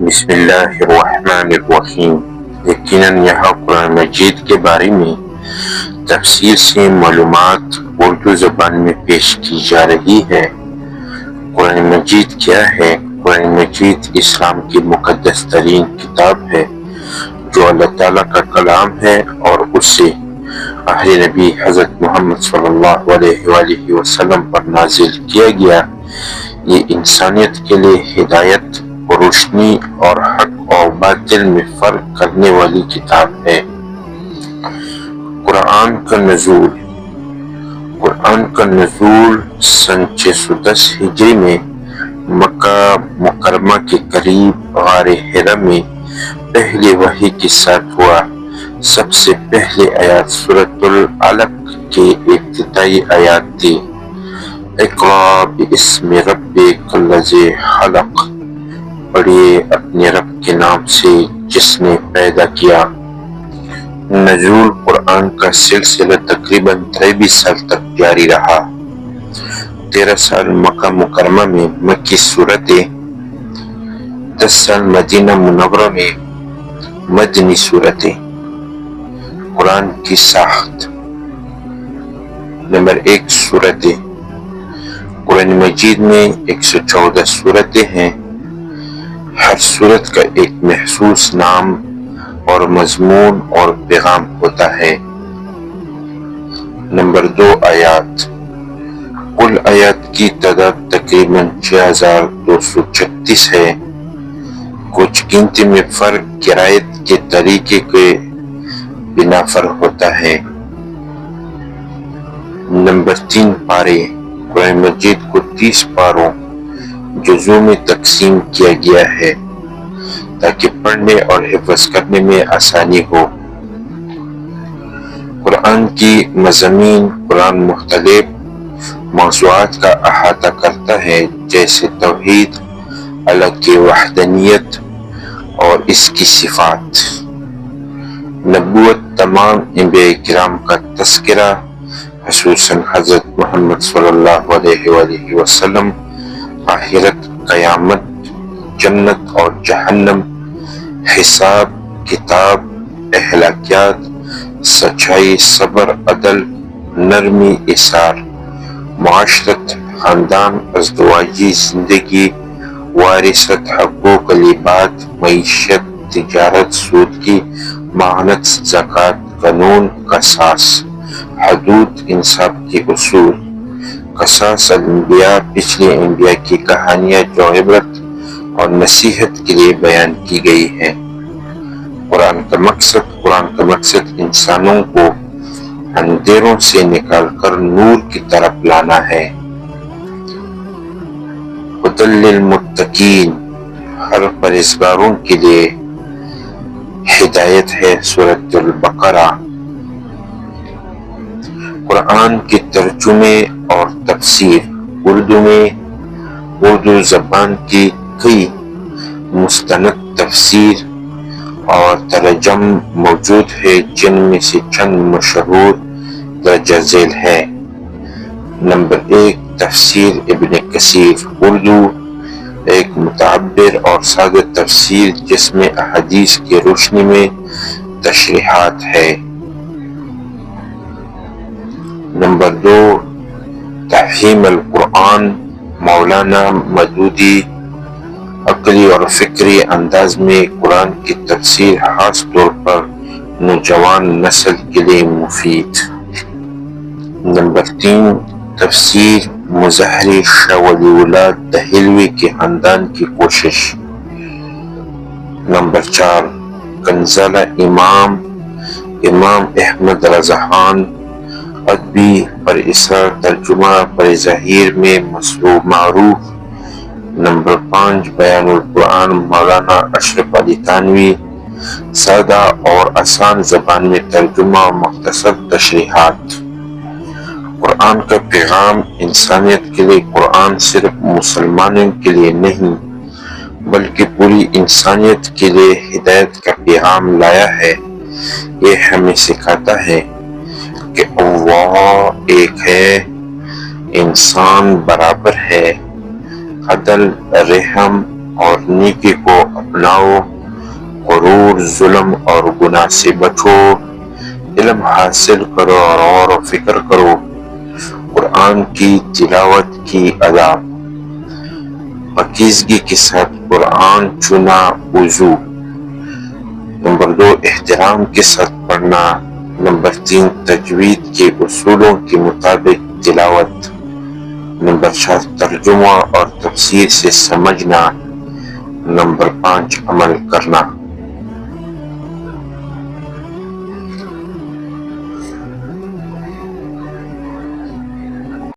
بسم اللہ الرحمن الرحیم۔ یقیناً یہاں قرآن مجید کے بارے میں تفصیل سے معلومات اردو زبان میں پیش کی جا رہی ہے۔ قرآن مجید کیا ہے؟ قرآن مجید اسلام کی مقدس ترین کتاب ہے جو اللہ تعالیٰ کا کلام ہے اور اس سے آخری نبی حضرت محمد صلی اللہ علیہ وآلہ وسلم پر نازل کیا گیا۔ یہ انسانیت کے لیے ہدایت، روشنی اور حق اور باطل میں فرق کرنے والی کتاب ہے۔ قرآن کا نزول۔ قرآن کا نزول سن 610 ہجری میں مکہ مکرمہ کے قریب غار حرا میں پہلی وحی کے ساتھ ہوا۔ سب سے پہلی آیات سورۃ العلق کے ابتدائی آیات تھی۔ اقرأ باسم ربک الذی خلق، پڑھیے اپنے رب کے نام سے جس نے پیدا کیا۔ نزول قرآن کا سلسلہ تقریباً 23 سال تک جاری رہا۔ 13 سال مکہ مکرمہ میں مکی صورتیں، 10 سال مدینہ منورہ میں مدنی صورتیں۔ قرآن کی ساخت۔ نمبر 1، سورتیں۔ قرآن مجید میں 114 سورتیں ہیں۔ ہر سورت کا ایک مخصوص نام اور مضمون اور پیغام ہوتا ہے۔ نمبر 2، آیات۔ کل آیات کی تعداد تقریباً 6236 ہے۔ کچھ گنتی میں فرق قرائت کے طریقے کے بنا پر ہوتا ہے۔ نمبر 3، پارے۔ قرآن مجید کو 30 پاروں جزوں میں تقسیم کیا گیا ہے تاکہ پڑھنے اور حفظ کرنے میں آسانی ہو۔ قرآن کی مضامین۔ قرآن مختلف موضوعات کا احاطہ کرتا ہے جیسے توحید، اللہ کی وحدانیت اور اس کی صفات، نبوت، تمام انبیاء کرام کا تذکرہ خصوصاً حضرت محمد صلی اللہ علیہ وآلہ وسلم، آخرت، قیامت، جنت اور جہنم، حساب کتاب، اخلاقیات، سچائی، صبر، عدل، نرمی، ایثار، معاشرت، خاندان، ازدواجی زندگی، وراثت، حقوق العباد، معیشت، تجارت، سود کی معاملات، زکوٰۃ، قانون، قصاص، حدود، انصاف کے اصول، قصص الانبیاء، پچھلے انبیاء کی کہانیاں جو عبرت اور نصیحت کے لیے بیان کی گئی ہیں۔ قرآن کا مقصد انسانوں کو اندھیروں سے نکال کر نور کی طرف لانا ہے۔ ھدی للمتقین، ہر پرہیزگاروں کے لیے ہدایت ہے۔ سورۃ البقرہ۔ قرآن کے ترجمے اور تفسیر۔ اردو زبان کی کئی مستند تفسیر اور ترجم موجود ہیں جن میں سے چند مشہور درج ذیل ہیں۔ نمبر 1، تفسیر ابن کثیر۔ اردو ایک متعبر اور سادہ تفسیر جس میں احادیث کی روشنی میں تشریحات ہیں۔ نمبر 2، تفہیم القرآن۔ مولانا مودودی عقلی اور فکری انداز میں قرآن کی تفسیر، خاص طور پر نوجوان نسل کے لیے مفید۔ نمبر 3، تفسیر مظہری شاہ ولی اللہ دہلوی کے خاندان کی کوشش۔ نمبر 4، کنزلہ امام احمد رضا خان ادبی، پر اثر ترجمہ پر ظاہر میں معروف۔ نمبر 5، بیان القرآن مولانا اشرف علی تھانوی، سادہ اور آسان زبان میں ترجمہ، مختصر تشریحات۔ قرآن کا پیغام انسانیت کے لیے۔ قرآن صرف مسلمانوں کے لیے نہیں بلکہ پوری انسانیت کے لیے ہدایت کا پیغام لایا ہے۔ یہ ہمیں سکھاتا ہے کہ اللہ ایک ہے، انسان برابر ہے، عدل، رحم، اور نیکی کو اپناؤ، غرور، ظلم اور گناہ سے بچو، علم حاصل کرو اور غور و فکر کرو، قرآن کی تلاوت کی ادا، پاکیزگی کے ساتھ قرآن چنا وضو، نمبر 2 احترام کے ساتھ پڑھنا، نمبر 3 تجوید کے اصولوں کے مطابق تلاوت، نمبر 4 ترجمہ اور تفسیر سے سمجھنا، نمبر 5 عمل کرنا۔